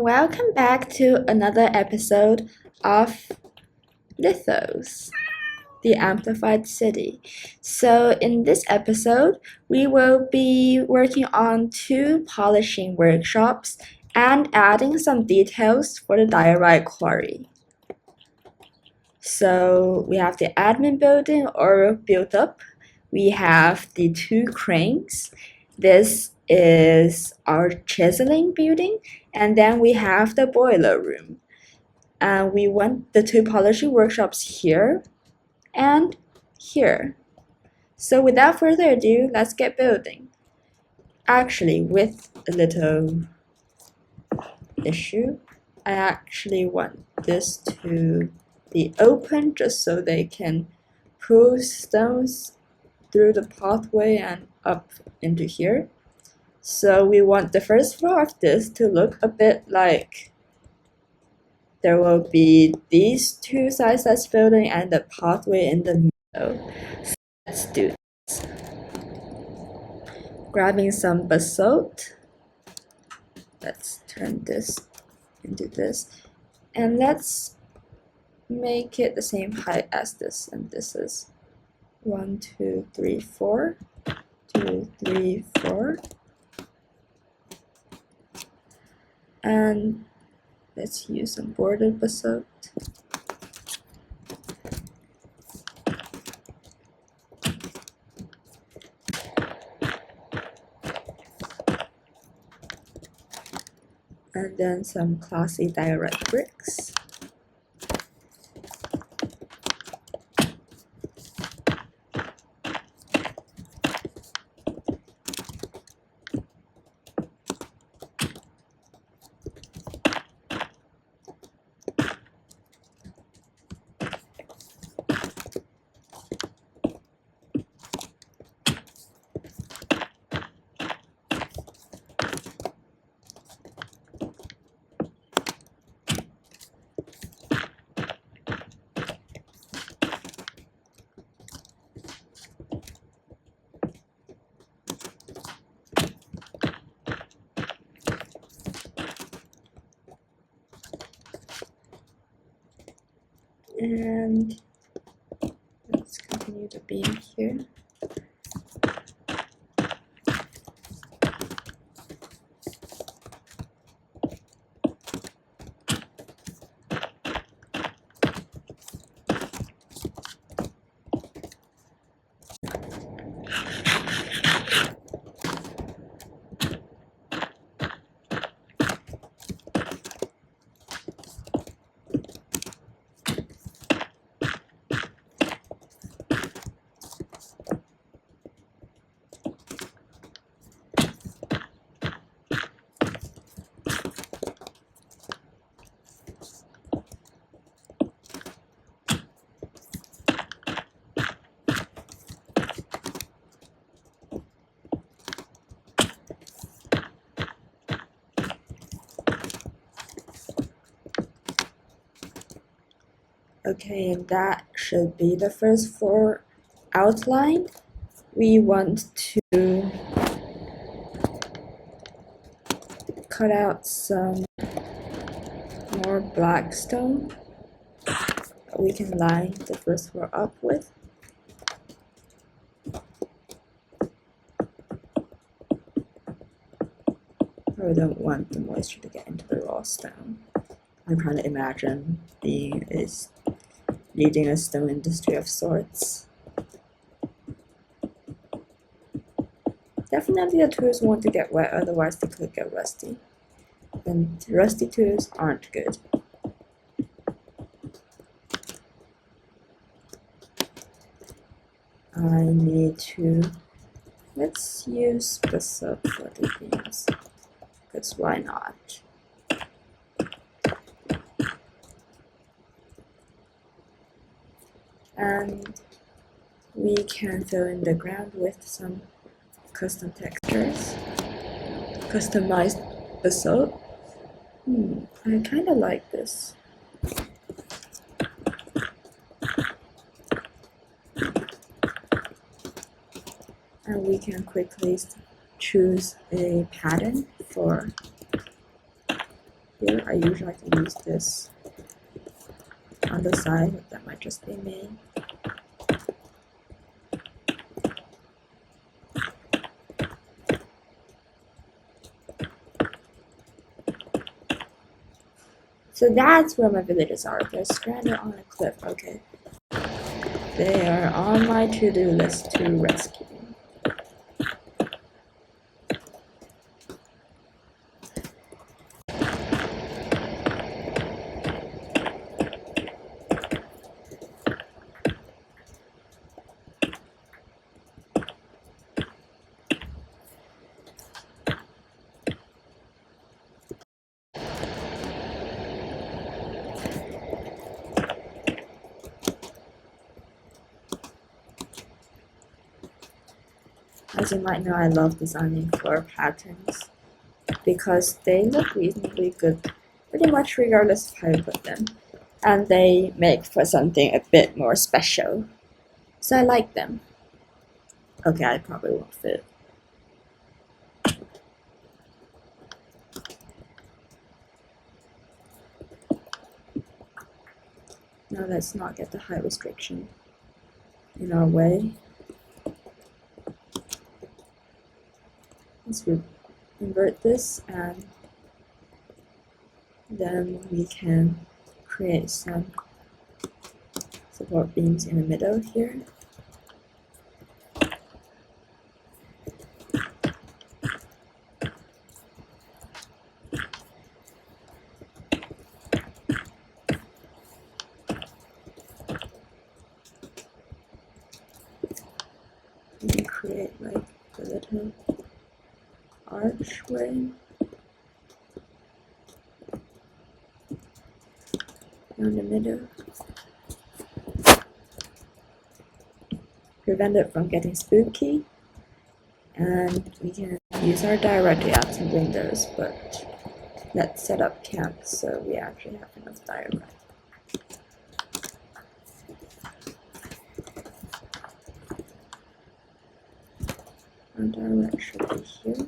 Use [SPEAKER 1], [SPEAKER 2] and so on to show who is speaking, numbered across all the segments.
[SPEAKER 1] and welcome back to another episode of Lithos, the Amplified City. So in this episode, we will be working on 2 polishing workshops and adding some details for the diorite quarry. So we have the admin building or built up. We have the 2 cranes. This is our chiseling building, and then we have the boiler room. And we want the 2 polishing workshops here and here. So without further ado, let's get building. Actually, with a little issue, I actually want this to be open just so they can pull stones through the pathway and up into here. So we want the first floor of this to look a bit like there will be these 2 sides that's building and the pathway in the middle. So let's do this. Grabbing some basalt. Let's turn this into this. And let's make it the same height as this. And this is 1, 2, 3, 4. 2, 3, 4. And let's use some bordered basalt. And then some classy diorite bricks. And let's continue the beam here. Okay, and that should be the first floor outline. We want to cut out some more black stone that we can line the first floor up with. I don't want the moisture to get into the raw stone. I'm trying to imagine leading a stone industry of sorts. Definitely the tools want to get wet, otherwise they could get rusty. And rusty tools aren't good. I need to, let's use basalt for the beams, because why not? And we can fill in the ground with some custom textures, customized basalt. I kind of like this. And we can quickly choose a pattern for here. I usually like to use this on the side, but that might just be me. So that's where my villagers are. They're stranded on a cliff. Okay. They are on my to-do list to rescue. As you might know, I love designing floor patterns because they look reasonably good pretty much regardless of how you put them, and they make for something a bit more special. So I like them. Okay, I probably won't fit. Now let's not get the height restriction in our way. Let's invert this, and then we can create some support beams in the middle here. We can create like a little archway down the middle. Prevent it from getting spooky, and we can use our direct to add some windows, but let's set up camp so we actually have enough direct. Our direct should be here.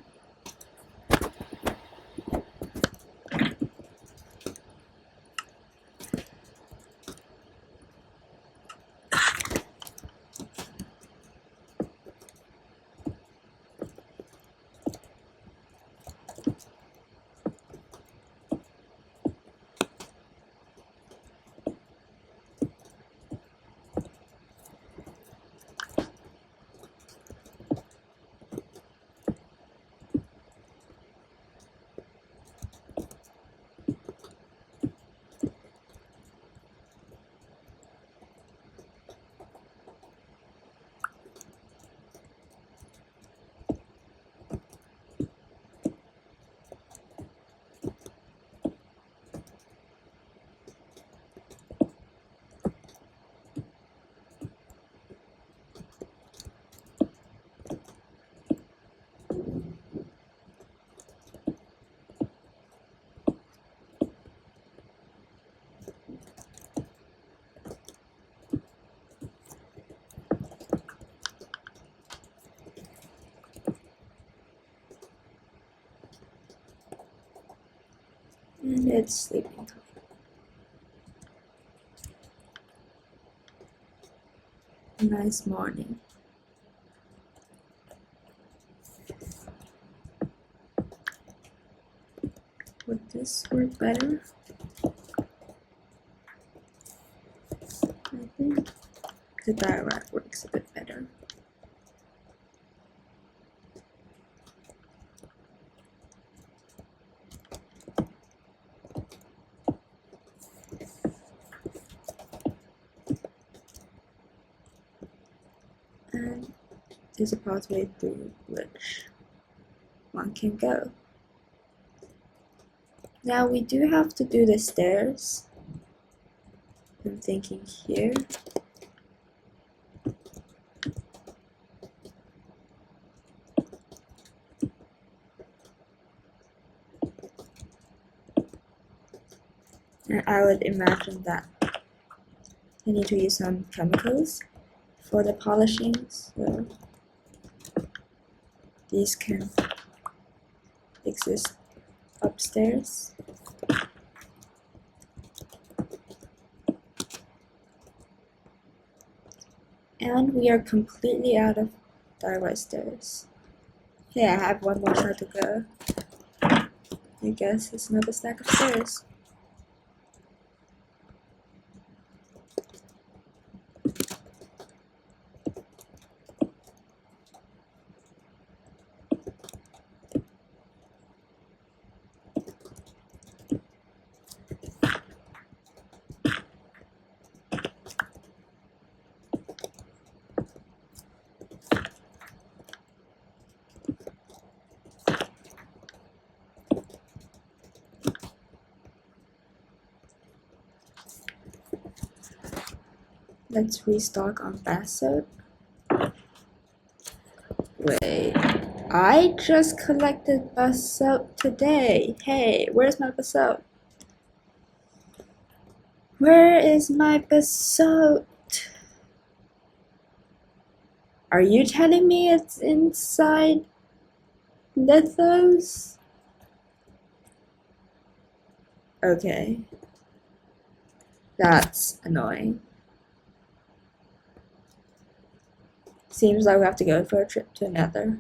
[SPEAKER 1] And it's sleeping time. A nice morning. Would this work better? I think the direct works a bit better. And there's a pathway through which one can go. Now we do have to do the stairs. I'm thinking here. And I would imagine that I need to use some chemicals for the polishing, so these can exist upstairs. And we are completely out of direct stairs. Hey, I have one more side to go. I guess it's another stack of stairs. Let's restock on bath soap. Wait, I just collected bath soap today. Hey, where's my bath soap? Where is my bath soap? Are you telling me it's inside Lithos? Okay. That's annoying. Seems like we have to go for a trip to Nether.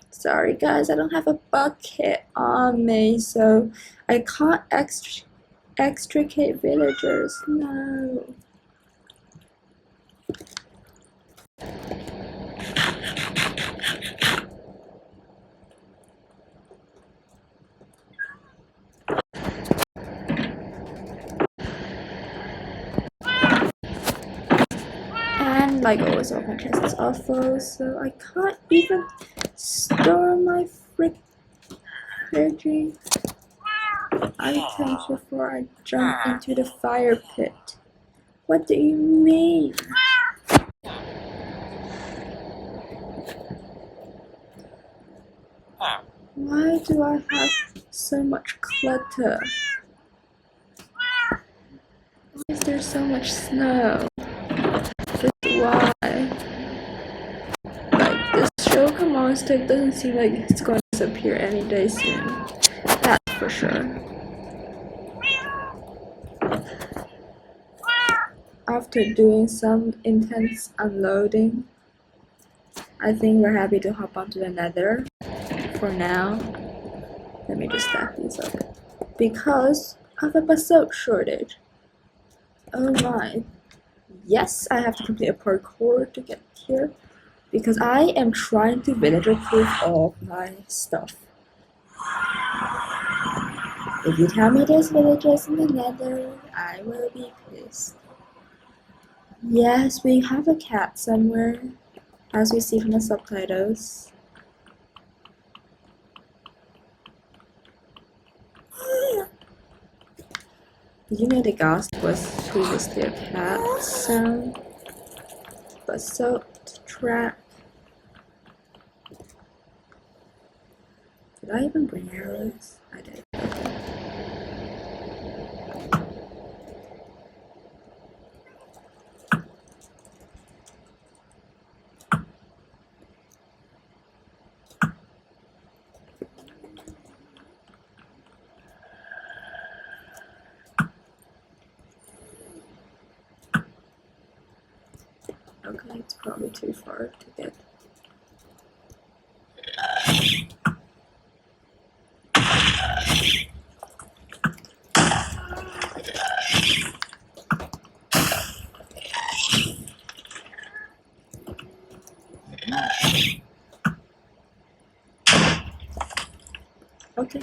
[SPEAKER 1] Sorry guys, I don't have a bucket on me, so I can't extricate villagers. No. And like always, all my chests are full, so I can't even store my fridging items before I jump into the fire pit. What do you mean? Why do I have so much clutter? Why is there so much snow? Just why? Like, this Joker monster doesn't seem like it's going to disappear any day soon. That's for sure. After doing some intense unloading, I think we're happy to hop onto the Nether. For now, let me just stack these up. Because of a basalt shortage. Oh my. Yes, I have to complete a parkour to get here. Because I am trying to villager proof all my stuff. If you tell me there's villagers in the Nether, I will be pissed. Yes, we have a cat somewhere, as we see from the subtitles. Did you know the ghost was previously a cat sound? Basalt trap. Did I even bring arrows? I did. Okay, it's probably too far to get. Okay,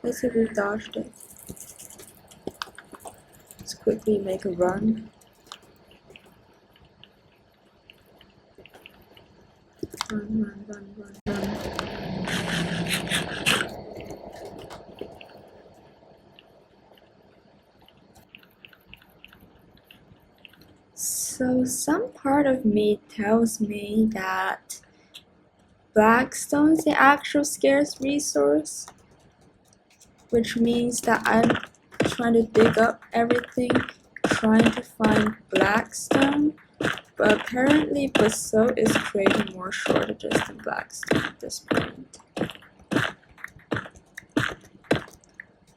[SPEAKER 1] let's see if we dodged it. Let's quickly make a run. Run. So some part of me tells me that Blackstone is the actual scarce resource, which means that I'm trying to dig up everything, trying to find Blackstone, but apparently basalt is creating more shortages than Blackstone at this point.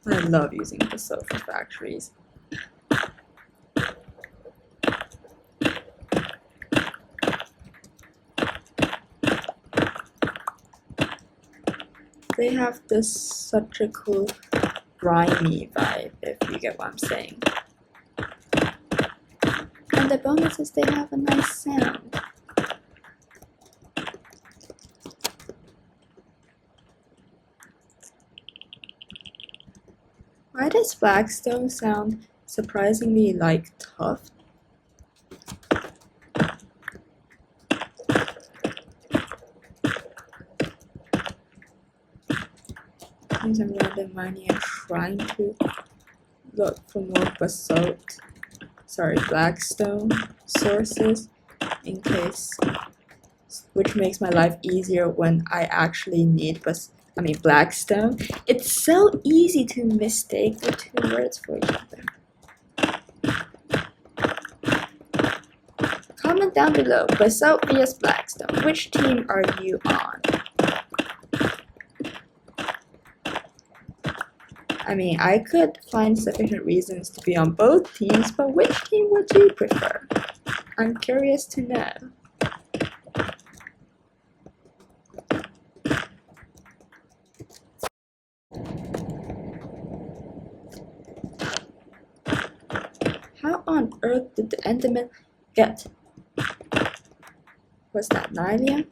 [SPEAKER 1] I love using basalt for factories. they have this such a cool grimy vibe, if you get what I'm saying. And the bonus is they have a nice sound. Why does Blackstone sound surprisingly like tough? Since I'm random mining and trying to look for more Blackstone sources in case, which makes my life easier when I actually need Blackstone. It's so easy to mistake the two words for each other. Comment down below, basalt vs Blackstone, which team are you on? I could find sufficient reasons to be on both teams, but which team would you prefer? I'm curious to know. How on earth did the Enderman get? What's that, Nylium?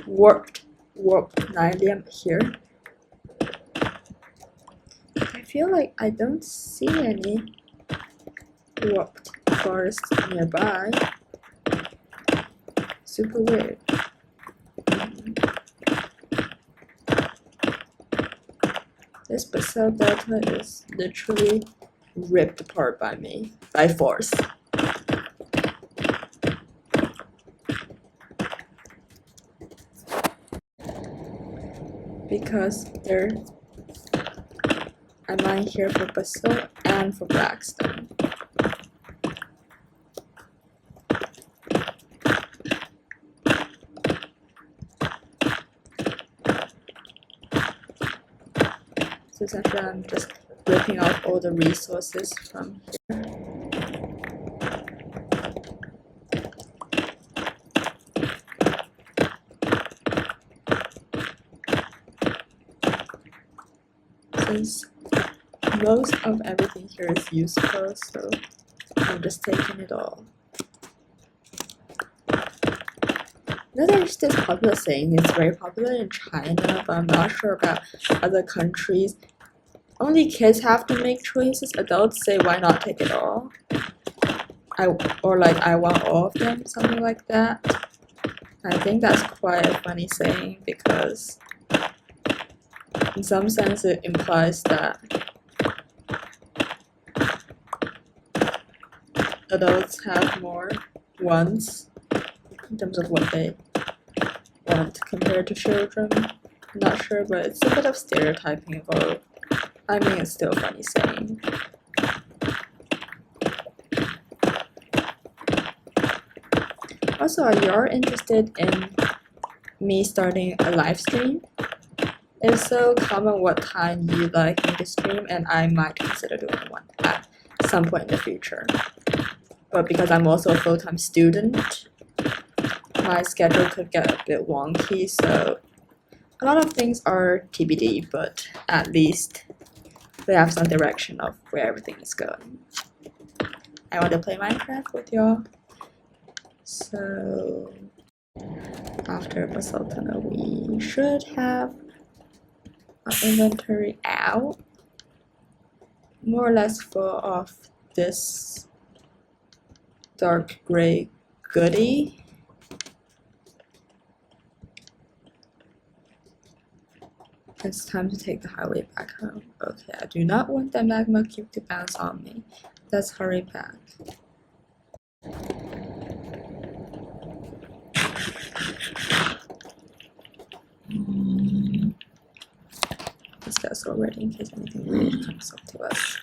[SPEAKER 1] Warped Nylium here. I feel like I don't see any warped forests nearby. Super weird. This basalt delta is literally ripped apart by me, by force. Because I mine here for basalt and for Blackstone. So essentially I'm just ripping off all the resources from here. Since most of everything here is useful, so I'm just taking it all. There's this popular saying, it's very popular in China, but I'm not sure about other countries. Only kids have to make choices. Adults say, why not take it all? I want all of them, something like that. I think that's quite a funny saying because in some sense it implies that adults have more wants in terms of what they want compared to children. I'm not sure, but it's a bit of stereotyping involved. It's still a funny saying. Also, are you all interested in me starting a live stream? If so, comment what time you'd like me to stream and I might consider doing one at some point in the future. But because I'm also a full-time student, my schedule could get a bit wonky, so a lot of things are TBD, but at least we have some direction of where everything is going. I want to play Minecraft with y'all. So after basalt tunnel, we should have our inventory out, more or less full of this dark gray goodie. It's time to take the highway back home. Okay, I do not want that magma cube to bounce on me. Let's hurry back. Discuss already in case anything weird comes up to us.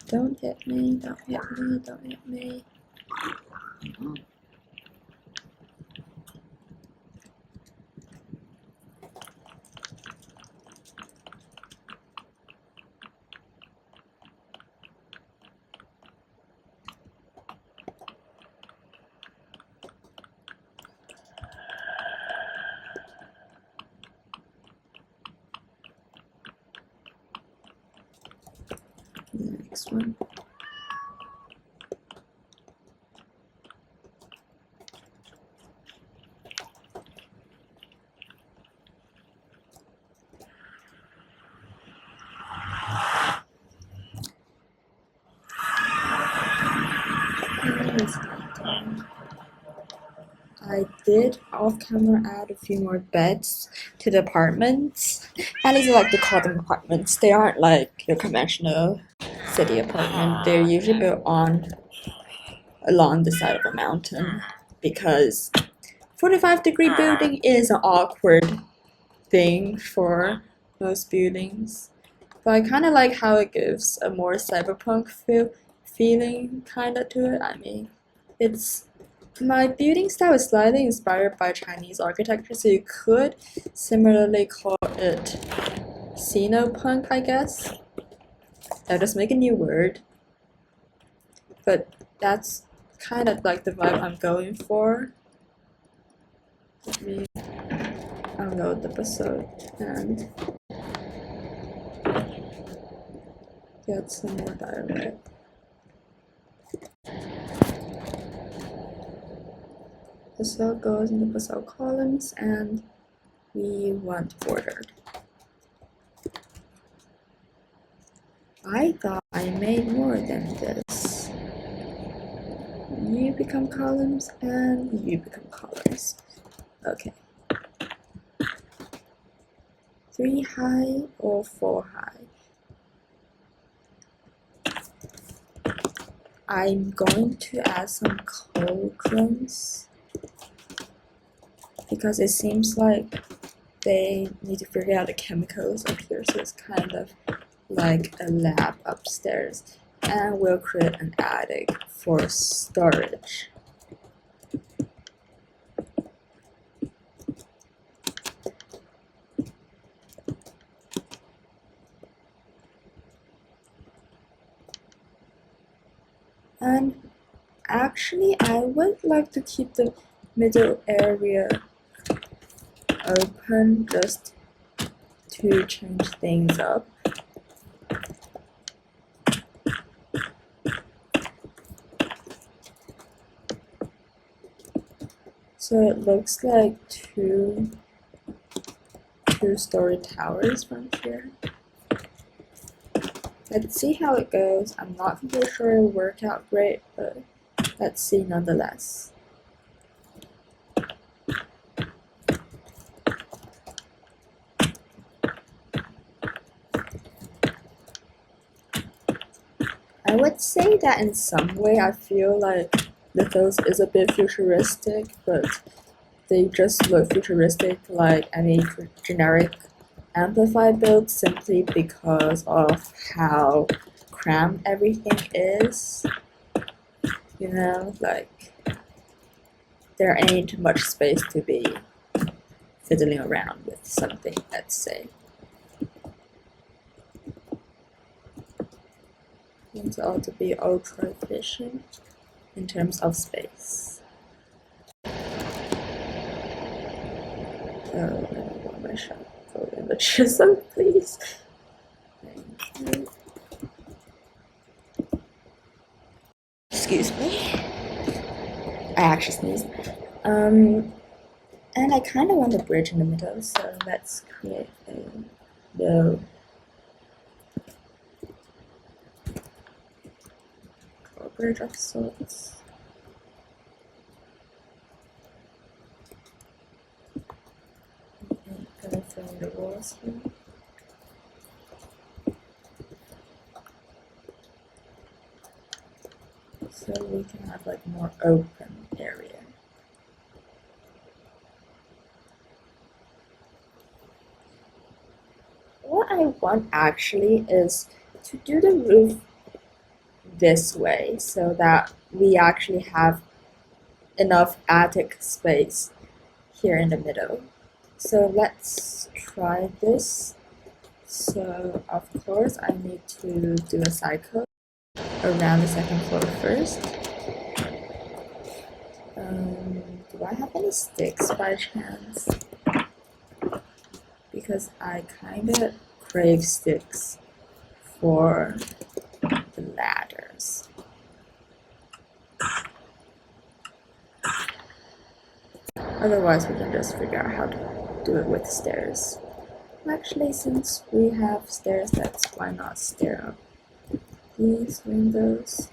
[SPEAKER 1] Don't hit me, don't hit me, don't hit me. one. I did off-camera add a few more beds to the apartments. At least I like to call them apartments. They aren't like your conventional city apartment. They're usually built along the side of a mountain because 45-degree building is an awkward thing for most buildings. But I kind of like how it gives a more cyberpunk feeling kind of to it. I mean, my building style is slightly inspired by Chinese architecture, so you could similarly call it Xenopunk, I guess. I'll just make a new word. But that's kind of like the vibe I'm going for. Let me unload the episode and get some more dialect. The cell goes into the cell columns and we want bordered. I thought I made more than this. You become columns and you become columns. Okay. 3 high or 4 high? I'm going to add some cauldrons because it seems like they need to figure out the chemicals up here, so it's kind of like a lab upstairs. And we'll create an attic for storage. And actually, I would like to keep the middle area open just to change things up. So it looks like two-story towers from here. Let's see how it goes. I'm not completely sure it'll work out great, but let's see nonetheless. I would say that in some way I feel like Lithos is a bit futuristic, but they just look futuristic like any generic Amplify build simply because of how cramped everything is. You know, like there ain't much space to be fiddling around with something, let's say. Things ought to be ultra efficient in terms of space. Oh, I don't want my shot. Go in the chisel, please. Thank you. Excuse me. I actually sneezed. And I kind of want a bridge in the middle, so let's create a low bridge of sorts. And go from the walls here. So we can have like more open area. What I want actually is to do the roof this way so that we actually have enough attic space here in the middle. So let's try this. So of course I need to do a cycle around the second floor first. Do I have any sticks by chance? Because I kind of crave sticks for the ladders. Otherwise, we can just figure out how to do it with stairs. Actually, since we have stairs, why not stair up these windows.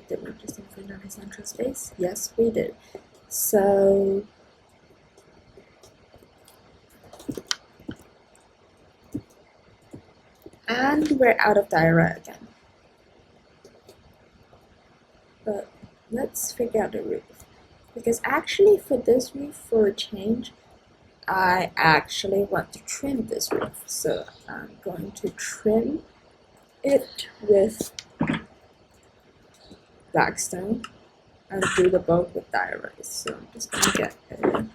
[SPEAKER 1] Did we just infringe on his central space? Yes, we did. So and we're out of diorite again. But let's figure out the roof. Because actually for this roof, for a change, I actually want to trim this roof. So I'm going to trim it with blackstone and do the bulk with diorite. So I'm just going to get a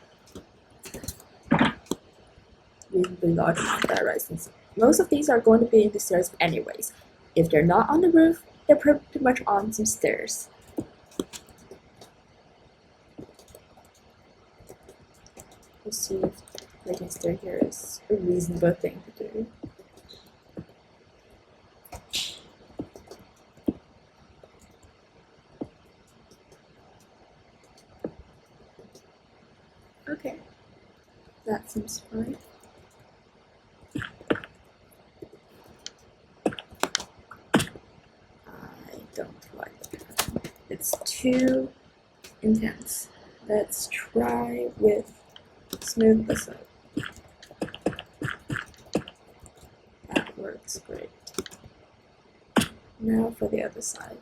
[SPEAKER 1] reasonably large amount of diorite, since most of these are going to be in the stairs anyways. If they're not on the roof, they're pretty much on some stairs. We'll see if making a stair here is a reasonable thing to do. Okay, that seems fine. I don't like it. It's too intense. Let's try with smooth this out. That works great. Now for the other side.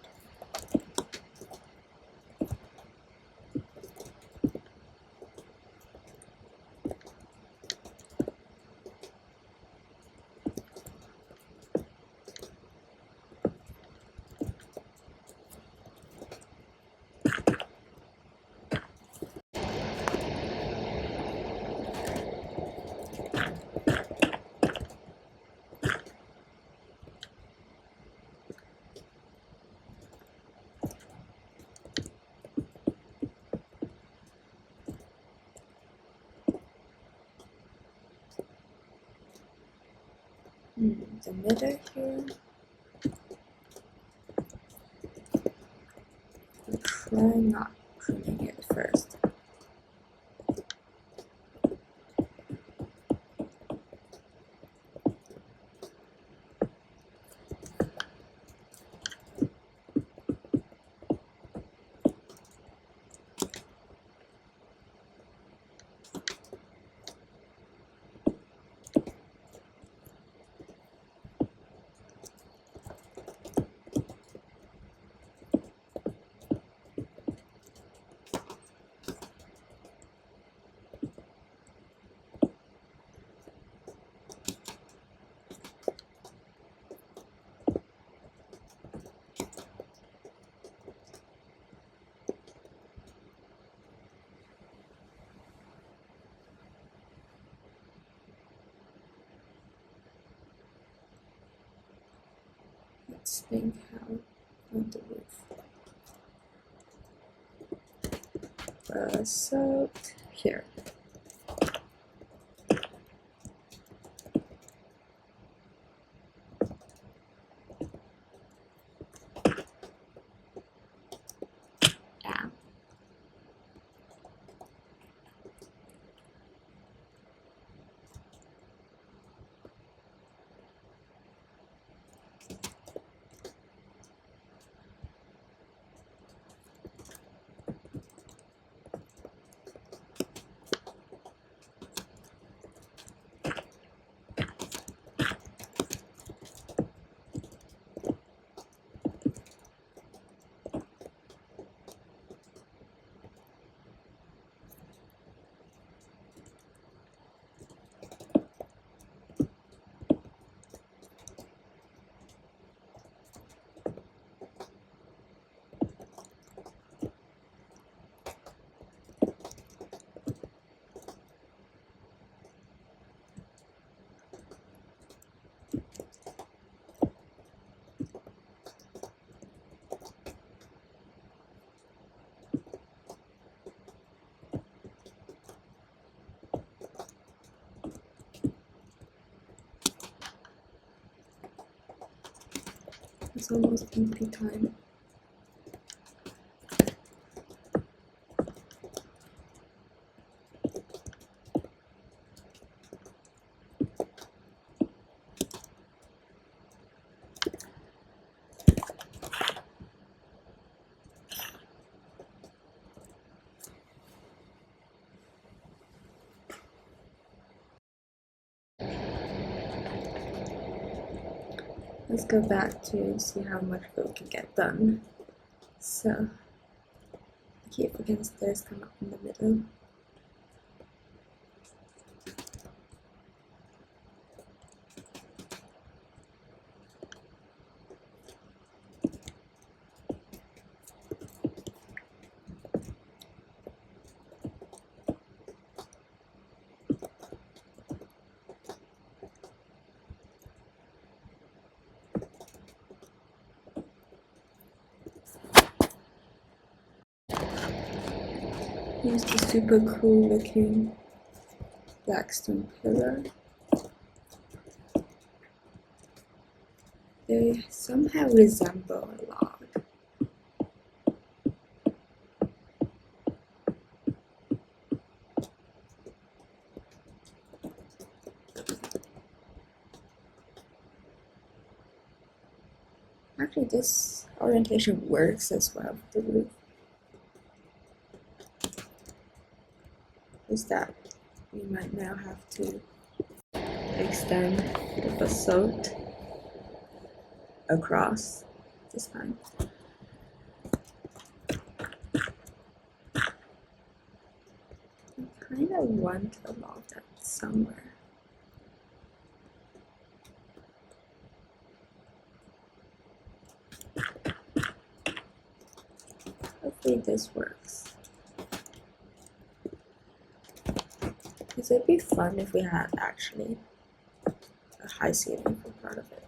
[SPEAKER 1] The middle here. I'll try not trimming it first. Let's think how on the roof. So here. Yeah. It's almost empty time. Let's go back to see how much we can get done. So, keep against stairs, come up in the middle. Here's the super cool looking black stone pillar. They somehow resemble a log. Actually, this orientation works as well for the roof. Is that we might now have to extend the facade across this time. I kind of want a log that somewhere. Hopefully this works. Because it'd be fun if we had actually a high ceiling for part of it.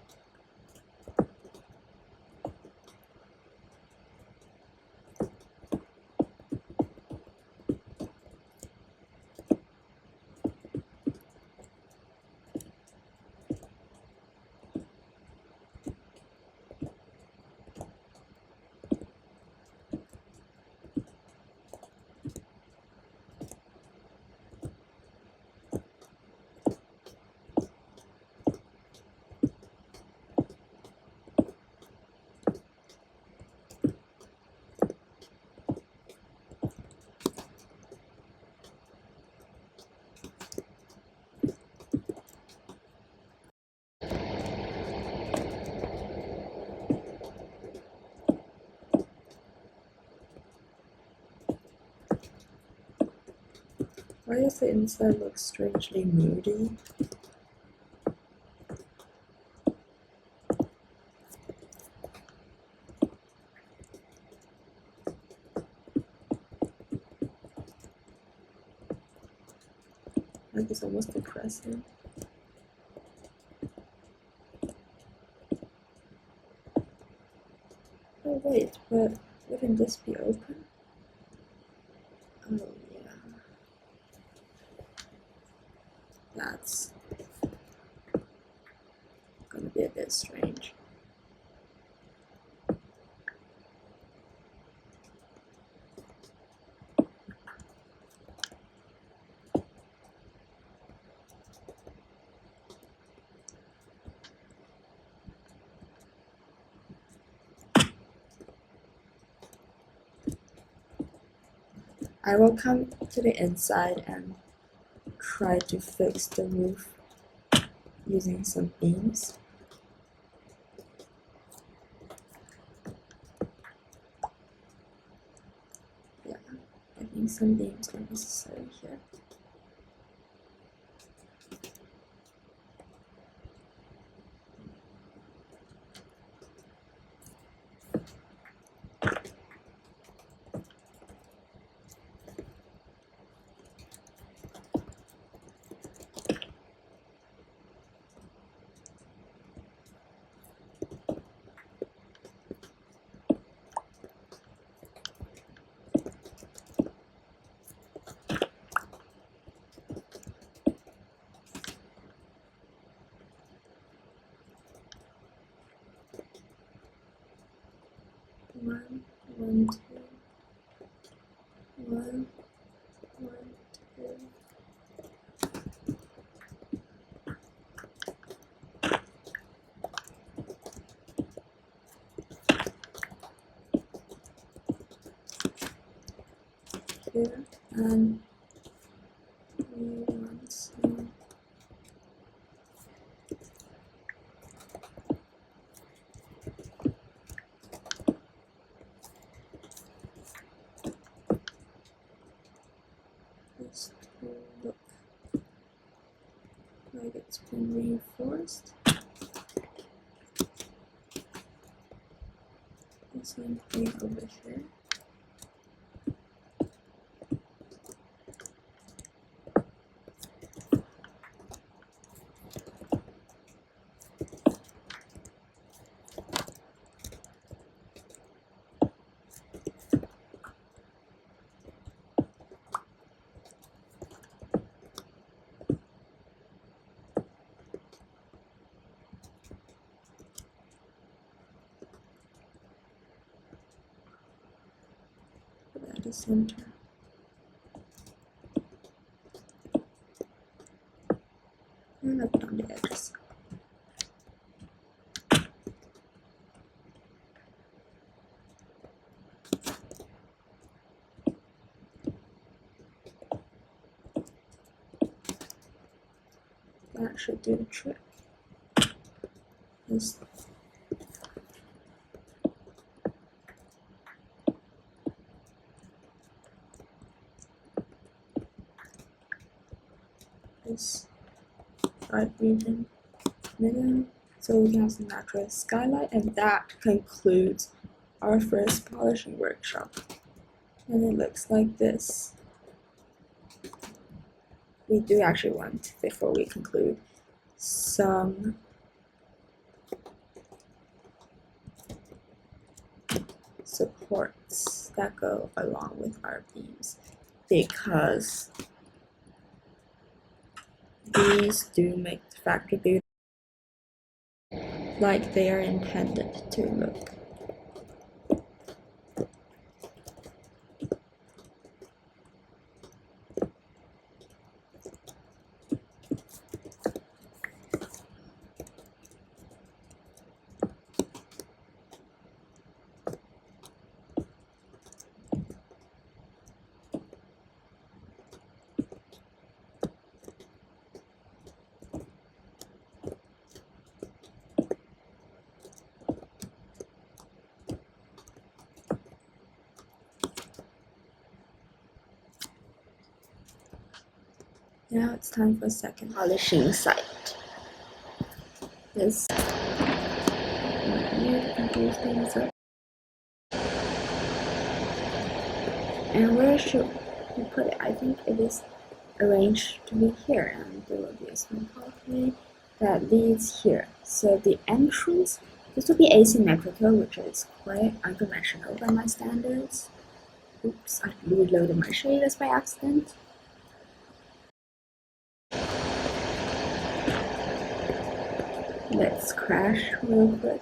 [SPEAKER 1] Why does the inside look strangely moody? Like it's almost depressing. Oh wait, but wouldn't this be open? Oh yeah. That's gonna be a bit strange. I will come to the inside and try to fix the roof using some beams. Yeah, I think some beams are necessary here. we want to this to look like it's been reinforced. The same thing over here. At the center. And up on the edges. That should do the trick. This side region middle, so we have some natural skylight, and that concludes our first polishing workshop. And it looks like this. We do actually want, before we conclude, some supports that go along with our beams, because these do make the factory building like they are intended to look. Now it's time for a second polishing site. This might need to confuse things up. And where should we put it? I think it is arranged to be here, and there will be a small pathway that leads here. So the entrance, this will be asymmetrical, which is quite unconventional by my standards. Oops, I reloaded my shaders by accident. Let's crash real quick.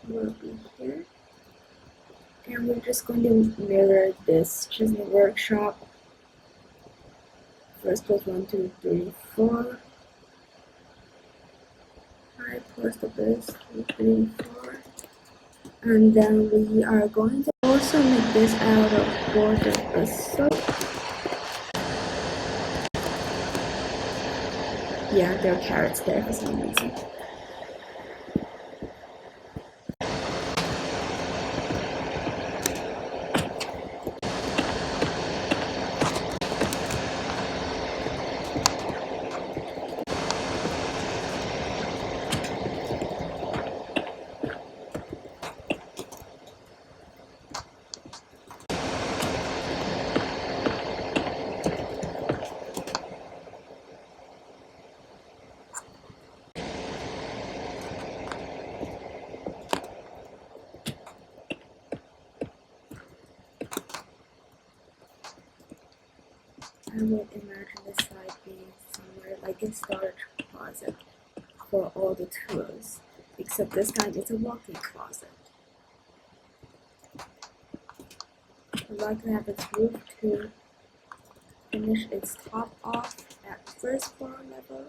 [SPEAKER 1] Will be here. And we're just going to mirror this chiseling workshop. First plus 1, 2, 3, 4. 5 plus the base 2, 3, 4. And then we are going to also make this out of border soap. Yeah, there are carrots there for some reason. I would imagine this side being somewhere like a storage closet for all the tools, except this time it's a walk-in closet. I'd like to have its roof to finish its top off at first floor level.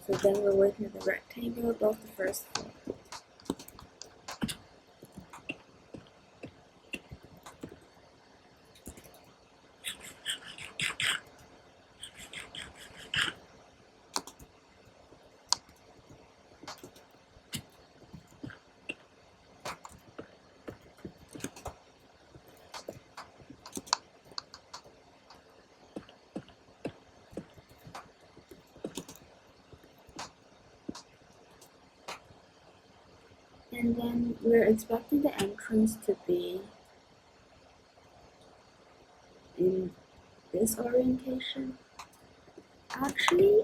[SPEAKER 1] So then we're working with the rectangle above the first floor. And then we're expecting the entrance to be in this orientation. Actually,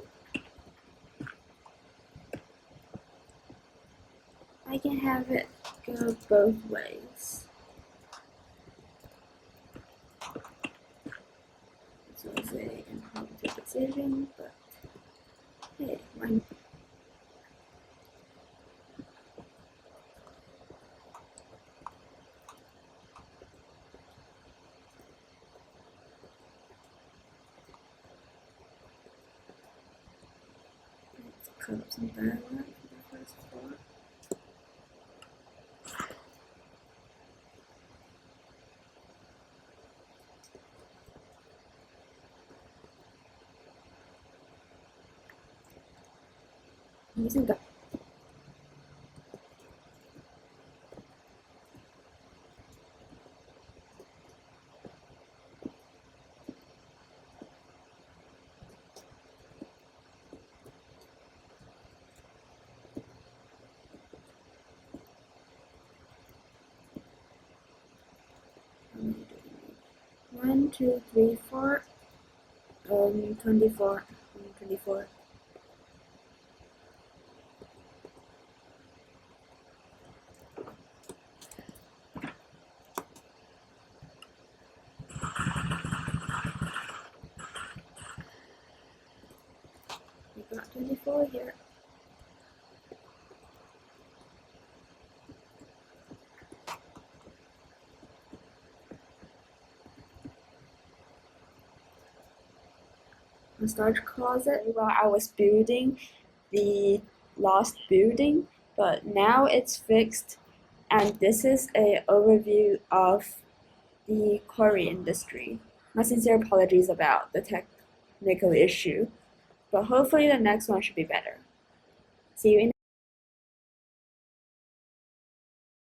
[SPEAKER 1] I can have it go both ways. This was an impromptu decision, but hey, why not? Let's cut up some diagram for the first floor. Using the 1, 2, 3, 4, 24, 24. We got 24 here. A storage closet while I was building the last building, but now it's fixed, and this is an overview of the quarry industry. My sincere apologies about the technical issue, but hopefully the next one should be better. See you in